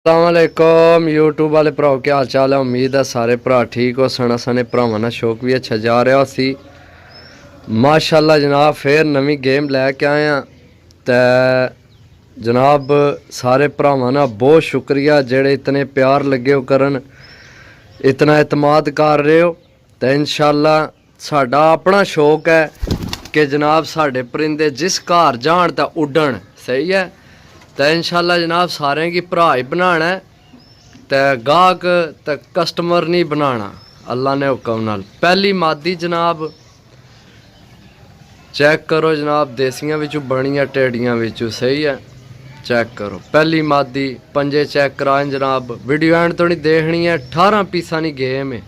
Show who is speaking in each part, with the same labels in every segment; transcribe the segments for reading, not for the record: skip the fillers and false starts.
Speaker 1: अस्सलामुअलैकुम यूट्यूब वाले भराओ क्या हाल चाल है। उम्मीद है सारे भरा ठीक हो। सना सने भरावां दा शौक भी अच्छा जा रहा सी। माशाल्लाह जनाब फिर नवी गेम लैके आए हैं ते जनाब सारे भरावां दा बहुत शुक्रिया जेड़े इतने प्यार लगे हो करन, इतना एतमाद कर रहे हो। तो इंशाल्लाह साडा अपना शौक है कि जनाब साढ़े परिंदे जिस घर जान तो उड्डन। सही है। तो इंशाल्लाह जनाब सारें की भरा ही बनाना है तो गाहक तो कस्टमर नहीं बनाना अल्लाह ने हुक्म नाल। पहली मादी जनाब चेक करो जनाब, देसियां विचों बनियां टेडियां विचों। सही है, चेक करो पहली मादी। पंजे चेक कराएं जनाब, वीडियो एंड तो नहीं देखनी है। 18 पीसा नहीं गेम है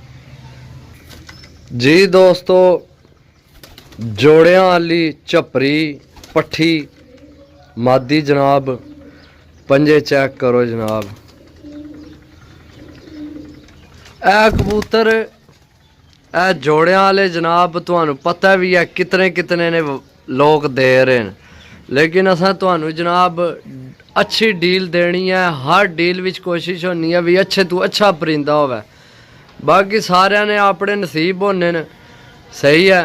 Speaker 1: जी दोस्तों। जोड़ियां वाली झपरी पट्ठी मादी जनाब, पंजे चेक करो जनाब। ए कबूतर ए जोड़ियां वाले जनाब तुहानू पता भी है कितने कितने ने लोग दे रहे हैं, लेकिन असा तुहानू जनाब अच्छी डील देनी है। हर डील विच कोशिश होनी है भी अच्छे तू अच्छा परिंदा होवे। बाकी सारिया ने अपने नसीब होने न। सही है,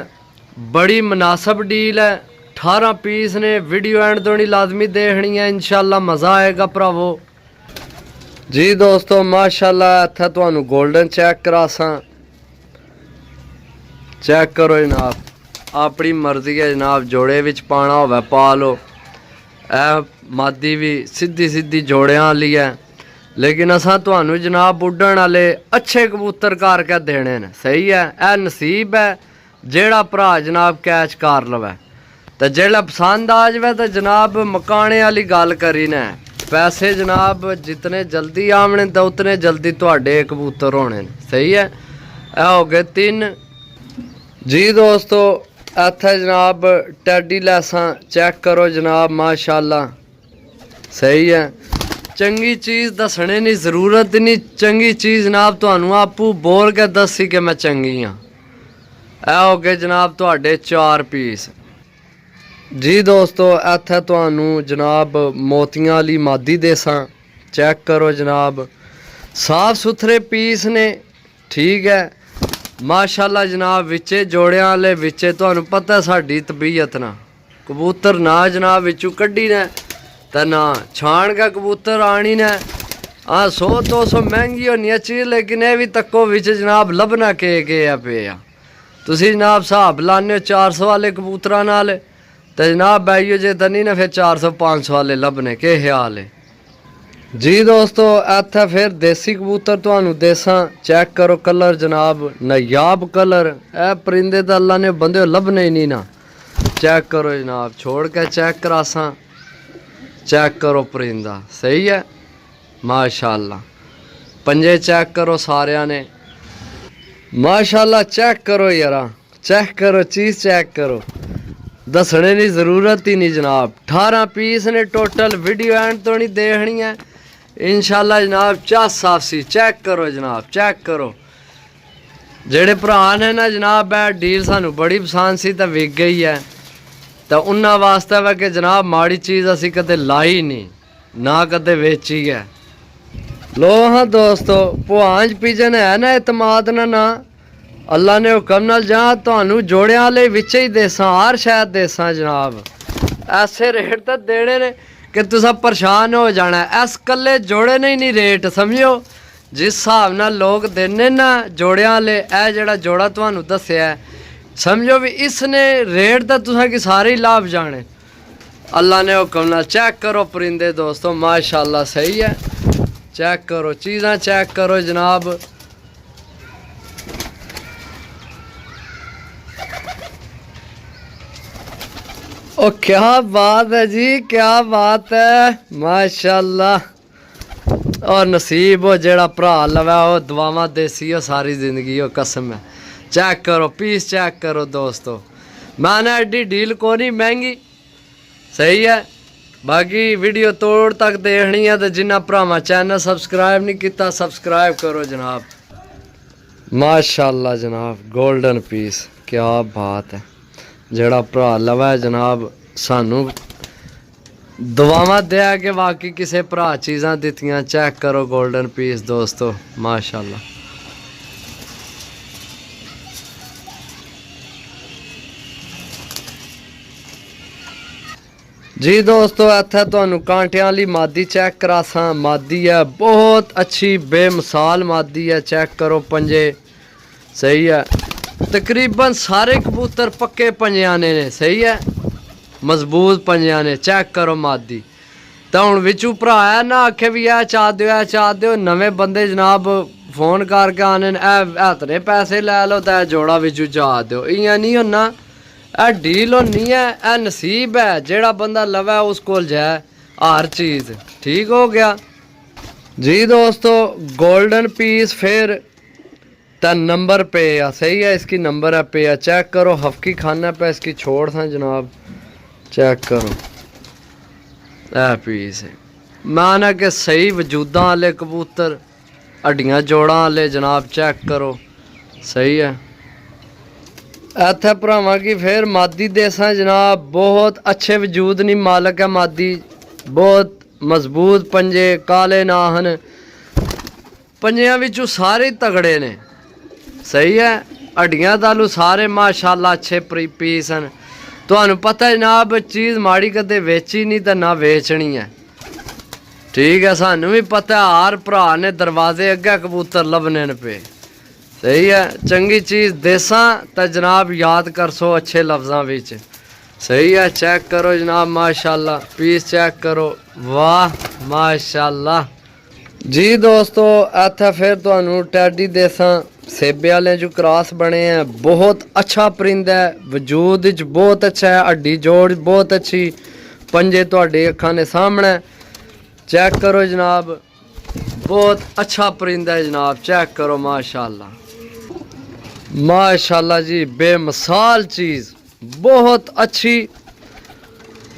Speaker 1: बड़ी मुनासब डील है। 18 पीस ने। वीडियो एंड तो नहीं लाजमी देखनी है, इंशाल्लाह मज़ा आएगा भरावो जी दोस्तों। माशाल्लाह इत्थे तुहानू गोल्डन चेक करासा, चेक करो जनाब। अपनी मर्जी है जनाब, जोड़े विच पाना होवे पा लो। ए मादी भी सीधी सीधी जोड़ियां वाली है, लेकिन असा तुहानू जनाब उड्डण वाले अच्छे कबूतर करके देने न। सही है, ए नसीब है जेड़ा भरा जनाब कैच कर लवे। तो जेड़ा पसंद आ जाए तो जनाब मकाने वाली गल करी ने। पैसे जनाब जितने जल्दी आने तो उतने जल्दी तुहाडे कबूतर होने। सही है, ए हो गए 3 जी दोस्तों। इत्थे जनाब टैडी लैसा चेक करो जनाब, माशाल्लाह। सही है, चंगी चीज़ दसने की जरूरत नहीं। चंगी चीज़ जनाब तुहानू आपू बोल के दसी कि मैं चंगी हाँ। ए हो गए जनाब तुहाडे 4 पीस जी दोस्तों। इत्थे तुहानू जनाब मोतियां वाली मादी देसा चेक करो जनाब। साफ सुथरे पीस ने, ठीक है माशाल्लाह जनाब। विचे जोड़ियां वाले विचे तुहानू पता साडी तबीयत ना कबूतर ना जनाब विचों कड्डी ने ते ना छाण का कबूतर आनी ने। हाँ 100-200 महंगी होनी है चीज़, लेकिन ये भी तक्को विच जनाब लभना के पे आ। तुसी जनाब हिसाब लाने 400 वाले कबूतरां नाल तो जनाब बैइयो जे तो नहीं ना फिर 400-500 वाले लभने के ख्याल है जी दोस्तों। इत्थे फिर देसी कबूतर तुहानू देसा चेक करो। कलर जनाब नायाब कलर। ए परिंदे तो अल्लाह ने बंदे लभने ही नहीं ना। चेक करो जनाब, छोड़ के चेक करासा। चेक करो परिंदा। सही है, माशाल्लाह। पंजे चेक करो सारिया ने, माशाल्लाह। चेक करो यारा, चेक करो चीज़ चेक करो, दसने की जरूरत ही नहीं जनाब। 18 पीस ने टोटल। वीडियो एंड तो नहीं देखनी है इंशाल्लाह जनाब। चास साफ सी चेक करो जनाब, चेक करो। जेड़े भरा ने ना जनाब ए डील सानू बड़ी पसंद सी तो विक गई है, तो उन्होंने वास्ते वा कि जनाब माड़ी चीज़ असी कदे लाई नहीं ना कदे वेची है। लो हाँ दोस्तों, भुआंज पिजन है ना एतमाद ना अल्लाह ने हुक्म नाल जहाँ तुहानू जोड़ियां वाले विचे ही देसा, हर शायद देसा जनाब। ऐसे रेट तो देने ने कि तुसा परेशान हो जाना। इस कल्ले जोड़े ने ही नहीं रेट समझो। जिस हिसाब नाल लोग देने ना जोड़ियां वाले, ए जेड़ा जोड़ा तुहानू दस्या समझो भी इसने रेट तो तुसा कि सारे ही लाभ जाने अल्लाह ने हुक्म नाल। चेक करो परिंदे दोस्तों, माशाल्लाह। सही है, चेक करो चीज़ां चेक करो जनाब। ओ क्या बात है जी, क्या बात है, माशाल्लाह। और नसीब हो जेड़ा भरा लवे वो दुआवां देसी हो सारी जिंदगी हो, कसम है। चेक करो पीस, चेक करो दोस्तों। मैंने एडी डील को नहीं महंगी। सही है, बाकी वीडियो तोड़ तक देखनी है तो जिन्ना भरावां चैनल सब्सक्राइब नहीं किया सब्सक्राइब करो जनाब। माशाल्लाह जनाब, गोल्डन पीस, क्या बात है। जेड़ा भरा लवा जनाब सानू दुआवां दिया कि बाकी किसी भरा चीज़ां दित्तियां। चेक करो गोल्डन पीस दोस्तों, माशाल्लाह। जी दोस्तों इत्थे तुहानू कांटियां वाली मादी चेक करासां। मादी है बहुत अच्छी बेमिसाल मादी है। चेक करो पंजे, सही है। तकरीबन सारे कबूतर पक्के पंजियाने ने, सही है, मजबूत पंजियाने। चेक करो मादी। तो हुण विचू भरा है ना आखे भी ऐ चा दो नवे बंदे जनाब फोन करके आने इतने पैसे लै लो तो जोड़ा विचू चा दो। इयां नहीं होना, ए डील होनी है, ए नसीब है। जेड़ा बंदा लवे उस कोल जाए हर चीज़। ठीक हो गया जी दोस्तों। गोल्डन पीस फिर तो नंबर पे है, सही है। इसकी नंबर है पे है। चेक करो हफ्की खाना पे इसकी छोड़ था जनाब। चेक करो ए पीस है। माना कि सही वजूदा वाले कबूतर, हड्डियां जोड़ा वाले जनाब। चेक करो, सही है। इत्थे भरावां की फिर मादी देसा जनाब। बहुत अच्छे वजूद नहीं मालक है मादी। बहुत मजबूत पंजे, काले नाहन। पंजियां विचों सारे तगड़े ने, सही है। हड्डियां तालू सारे माशाल्लाह अच्छे पीस हैं। तुहानू पता है जनाब चीज़ माड़ी कदे वेची नहीं तो ना वेचनी है। ठीक है, सानू भी पता है हर भरा ने दरवाजे अगे कबूतर लभने पे, सही है। चंगी चीज़ देसा तो जनाब याद कर सो अच्छे लफ्ज़ों विच, सही है। चेक करो जनाब माशाल्लाह पीस चेक करो, वाह माशाल्लाह जी दोस्तों। इत्थे फिर तुहानू टैडी देसा सेबे वाले जो क्रॉस बने हैं। बहुत अच्छा परिंदा है, वजूद बहुत अच्छा है, हड्डी जोड़ बहुत अच्छी। पंजे तुहाडे अखां ने सामने। चेक करो जनाब, बहुत अच्छा परिंदा है जनाब। चेक करो माशाल्लाह माशाल्लाह जी, बेमिसाल चीज़, बहुत अच्छी।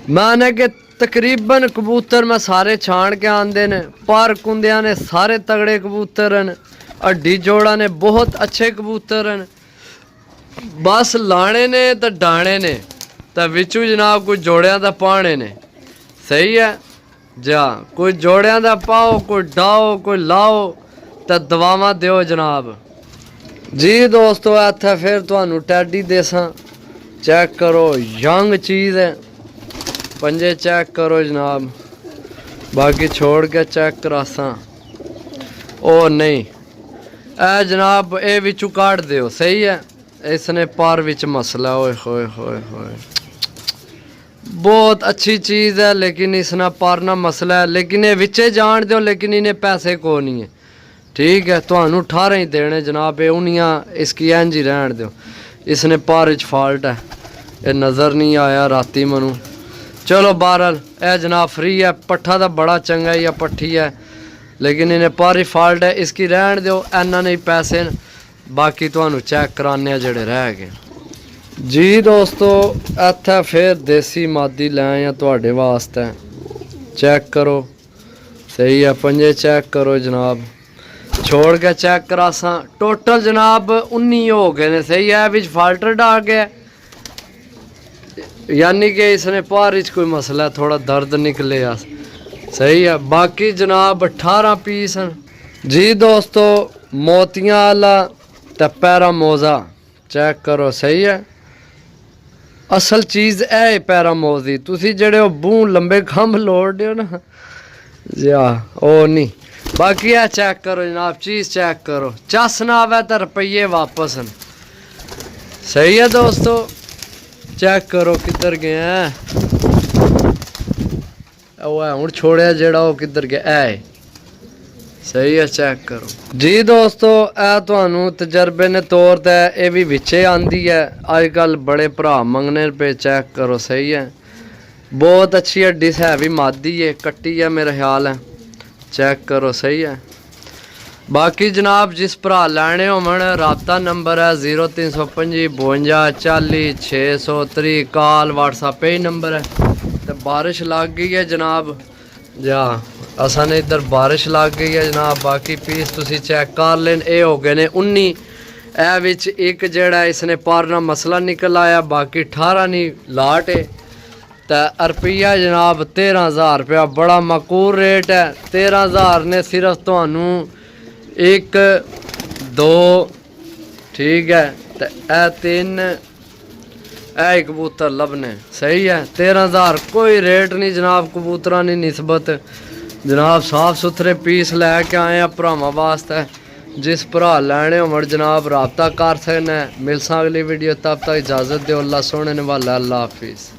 Speaker 1: मैंने कि तकरीबन कबूतर मैं सारे छाण के आंदे ने। पर कुंदिया ने सारे तगड़े कबूतर हैं। हड्डी जोड़ा ने बहुत अच्छे कबूतर हैं। बस लाने ने तो डाने ने तो विचू जनाब कोई जोड़ियां दा पाने ने, सही है जा। कोई जोड़ियां दा पाओ, कोई डाओ, कोई लाओ तो दवावां दियो जनाब जी दोस्तों। इत्थे फिर तुहानू टैडी देसा। चेक करो यंग चीज़ है। पंजे चेक करो जनाब। बाकी छोड़ के चेक करासा। ओ नहीं ए जनाब ए विचू काट दियो, सही है। इसने पार विच मसला। ओए होए होए होए, बहुत अच्छी चीज़ है लेकिन इसना पार ना मसला है। लेकिन ये विचे जान दो, लेकिन इन्हें पैसे को नहीं है। ठीक है, तुहानू 18 ही देने जनाब। ये उनियाँ इसकी इंज ही रहन दो। इसने पार विच फॉल्ट है, ये नज़र नहीं आया राती मनु। चलो बहरहाल ए जनाब फ्री है। पट्ठा तो बड़ा चंगा ही है, पट्ठी है, लेकिन इन्हें पारी फॉल्ट है। इसकी रहन दो, इन्ना नहीं पैसे। बाकी तुहानू चेक कराने जेड़े रह गए जी दोस्तों। इत्थे फिर देसी मादी लै आए तुहाडे वास्ते। चेक करो, सही है। पंजे चेक करो जनाब। छोड़ के चेक करासा। टोटल जनाब 19 हो गए ने, सही है। विच फाल्टर डाल गया, यानी कि इसने पार कोई मसला है, थोड़ा दर्द निकले आ, सही है। बाकी जनाब 18 पीस हैं जी दोस्तों। मोतियां वाला ते पैरा मोजा चेक करो, सही है। असल चीज़ है पैरा मोजी। तुसी जड़े बूह लंबे खंभ लोड़दे हो ना जा, ओ नहीं। बाकी है चेक करो जनाब, चीज़ चेक करो। चस ना आवे तो रुपये वापस हैं, सही है दोस्तों। चेक करो किधर गए हैं। हूँ छोड़िया जेड़ा वो किधर गया है, सही है। चेक करो जी दोस्तों। ए तुहानू तजर्बे ने तौर ते ये भी विचे आंदी है। अजकल बड़े भरा मंगने पे। चेक करो, सही है। बहुत अच्छी हड्डी है भी मादी है, कट्टी है मेरा ख्याल है। चेक करो, सही है। बाकी जनाब जिस भरा लैने होवन राबता नंबर है 0325 52 40 630। कॉल व्हाट्सएप ही नंबर है। तो बारिश लग गई है जनाब जा, असा ने इधर बारिश लग गई है जनाब। बाकी पीस तुसी चेक कर लेन। ये हो गए ने 19। ए विच एक जेड़ा इसने पारना मसला निकल आया, बाकी 18 नहीं लाट है। तो रुपया जनाब 13,000 रुपया, बड़ा मकूर रेट है। 13,000 ने सिर्फ तुहानू 1 2 ठीक है तो ए 3 ए कबूतर लभने। सही है 13,000 कोई रेट नहीं जनाब कबूतरा की निस्बत। जनाब साफ सुथरे पीस लैके आए हैं भरावां वास्ते। जिस भरा लैने हो जनाब रबता कर सकने। मिलसा अगली वीडियो, तब तक इजाज़त दो। अल्लाह सोहने ने वाला। अल्लाह हाफिज़।